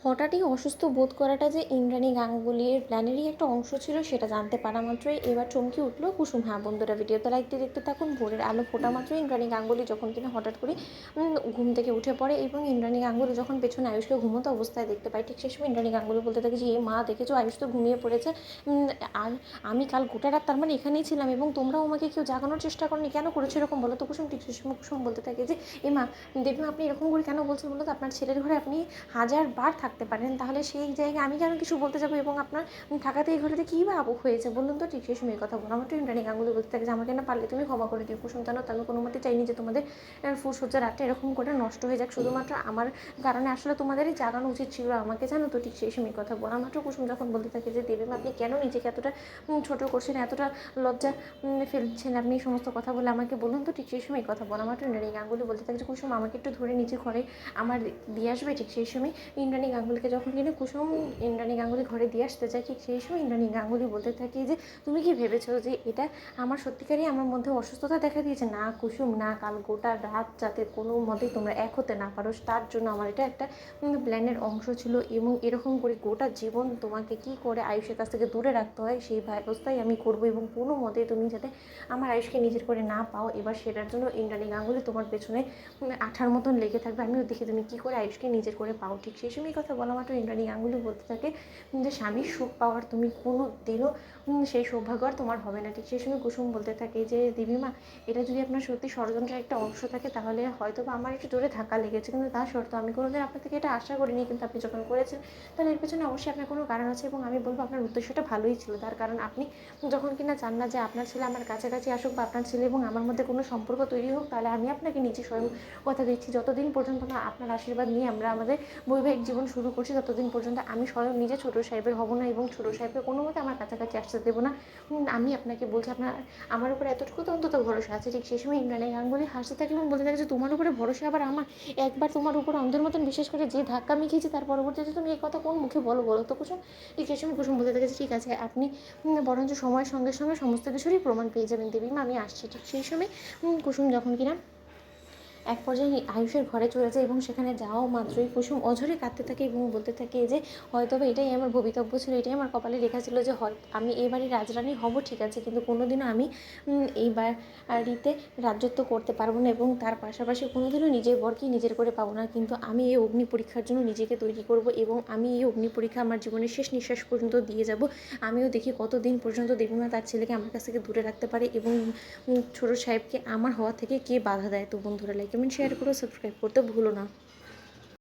হঠাৎই অসুস্থ বোধ করাটা যে ইন্দ্রাণী গাঙ্গুলির প্ল্যানেরই একটা অংশ ছিল সেটা জানতে পারা মাত্রই এবার চমকে উঠল কুসুম। হ্যাঁ বন্ধুরা, ভিডিওতে লাইক দিয়ে দেখতে থাকুন। ভোরের আলো ফোটা মাত্রই ইন্দ্রাণী গাঙ্গুলি যখন কিনা হঠাৎ করে ঘুম থেকে উঠে পড়ে এবং ইন্দ্রাণী গাঙ্গুলি যখন পেছনে আয়ুষকে ঘুমন্ত অবস্থায় দেখতে পায়, ঠিক সেই সময় ইন্দ্রাণী গাঙ্গুলি বলতে থাকে যে, এ মা দেখেছো, আয়ুষ তো ঘুমিয়ে পড়েছে। আর আমি কাল গোটা রাত তার মানে এখানেই ছিলাম এবং তোমরাও আমাকে কেউ জাগানোর চেষ্টা করনি, কেন করেছো এরকম বলো তো কুসুম? ঠিক সেই সময় কুসুম বলতে থাকে যে, এ মা দেবীমা, আপনি এরকম করে কেন বলছেন বলো তো? আপনার ছেলের ঘরে আপনি 1000 বার থাকতে পারেন, তাহলে সেই জায়গায় আমি কেন কিছু বলতে যাবো? এবং আপনার থাকাতে এই ঘরেতে কী বা আবু হয়েছে বলুন তো? ঠিক সেই সময় এই কথা বলা মাত্র ইন্দ্রাণী গাঙ্গুলি বলতে থাকে যে, আমাকে না পারলে তুমি ক্ষমা করে দিও কুসুম, জানো তো আমি কোনো মতে চাইনি যে তোমাদের ফুলসজ্জার রাতটা এরকম করে নষ্ট হয়ে যাক শুধুমাত্র আমার কারণে। আসলে তোমাদেরই জাগানো উচিত ছিল আমাকে, জানো তো? ঠিক সেই সময় কথা বলা মাত্র কুসুম যখন বলতে থাকে যে, দেবীমা আপনি কেন নিজেকে এতটা ছোটো করছেন, এতটা লজ্জা ফেলছেন আপনি এই সমস্ত কথা বলে আমাকে, বলুন তো? ঠিক সেই সময় কথা বলা মাত্র ইন্দ্রাণী গাঙ্গুলি বলতে থাকে যে, কুসুম আমাকে একটু ধরে নিচে ঘরে আমার দিয়ে আসবে। ঠিক সেই সময় ইন্দ্রাণী গাঙ্গুলিকে যখন কিনে কুসুম ইন্দ্রাণী গাঙ্গুলি ঘরে দিয়ে আসতে চায়, ঠিক সেই সময় ইন্দ্রাণী গাঙ্গুলি বলতে থাকে যে, তুমি কি ভেবেছো যে এটা আমার সত্যিকারই আমার মধ্যে অসুস্থতা দেখা দিয়েছে? না কুসুম না, কাল গোটা রাত যাতে কোনো মতেই তোমরা এক হতে না পারো তার জন্য আমার এটা একটা প্ল্যানের অংশ ছিল এবং এরকম করে গোটা জীবন তোমাকে কি করে আয়ুষের কাছ থেকে দূরে রাখতে হয় সেই ব্যবস্থাই আমি করবো এবং কোনো মতেই তুমি যাতে আমার আয়ুষকে নিজের করে না পাও, এবার সেটার জন্য ইন্দ্রাণী গাঙ্গুলি তোমার পেছনে আঠার মতন লেগে থাকবে। আমিও দেখি তুমি কী করে আয়ুষকে নিজের করে পাও। ঠিক সেই সময় কথা বলা মাত্র ইন্দ্রাণী গাঙ্গুলি বলতে থাকে যে, স্বামীর সুখ পাওয়ার তুমি কোনো দিনও সেই সৌভাগ্য আর তোমার হবে না। ঠিক সেই সময় কুসুম বলতে থাকে যে, দেবীমা এটা যদি আপনার সত্যি ষড়যন্ত্রের একটা অংশ থাকে তাহলে হয়তো বা আমার একটু জোরে ধাক্কা লেগেছে, কিন্তু তা সত্ত্বেও আমি কোনোদিন আপনার থেকে এটা আশা করিনি, কিন্তু আপনি যখন করেছেন তাহলে এর পেছনে অবশ্যই আপনার কোনো কারণ আছে এবং আমি বলবো আপনার উদ্দেশ্যটা ভালোই ছিল। তার কারণ আপনি যখন কিনা চান না যে আপনার ছেলে আমার কাছাকাছি আসুক বা আপনার ছেলে এবং আমার মধ্যে কোনো সম্পর্ক তৈরি হোক, তাহলে আমি আপনাকে নিজে স্বয়ং কথা দিচ্ছি যতদিন পর্যন্ত না আপনার আশীর্বাদ নিয়ে আমরা আমাদের বৈবাহিক জীবন শুরু করছি ততদিন পর্যন্ত আমি স্বয়ং নিজে ছোটো সাহেবের হব না এবং ছোটো সাহেবকে কোনো মতে আমার কাছাকাছি আসতে দেবো না। আমি আপনাকে বলছি আপনার আমার উপরে এতটুকু তো অন্তত ভরসা আছে। ঠিক সেই সময় ইন্দ্রাণী গাঙ্গুলি হাসতে থাকে এবং বলতে থাকে যে, তোমার উপরে ভরসা আবার আমার? একবার তোমার উপর অন্ধের মতন বিশেষ করে যে ধাক্কা আমি খেয়েছি তার পরবর্তীতে তুমি এই কথা কোন মুখে বলো বলো তো কুসুম? ঠিক সেই সময় কুসুম বলতে থাকে যে, ঠিক আছে আপনি বরঞ্চ সময়ের সঙ্গে সঙ্গে সমস্ত কিছুরই প্রমাণ পেয়ে যাবেন দেবীমা, আমি আসছি। ঠিক সেই সময় কুসুম যখন কিনা এক পর্যায়ে আয়ুষের ঘরে চলে যায় এবং সেখানে যাওয়া মাত্রই কুসুম অঝরে কাঁদতে থাকে এবং বলতে থাকে যে, হয়তো বা এটাই আমার ভবিতব্য ছিল, এটাই আমার কপালে লেখা ছিল যে হয় আমি এই বাড়ির রাজরানী হব, ঠিক আছে, কিন্তু কোনোদিনও আমি এই বাড়িতে রাজত্ব করতে পারবো না এবং তার পাশাপাশি কোনোদিনও নিজের বরকে নিজের করে পাবো না। কিন্তু আমি এই অগ্নি পরীক্ষার জন্য নিজেকে তৈরি করব এবং আমি এই অগ্নি পরীক্ষা আমার জীবনের শেষ নিঃশ্বাস পর্যন্ত দিয়ে যাব। আমিও দেখি কতদিন পর্যন্ত দেবীমা তার ছেলেকে আমার কাছ থেকে দূরে রাখতে পারে এবং ছোটো সাহেবকে আমার হওয়া থেকে কে বাধা দেয়। তো বন্ধুরা লাইক কমেন্ট শেয়ার করো, সাবস্ক্রাইব করতে ভুলো না।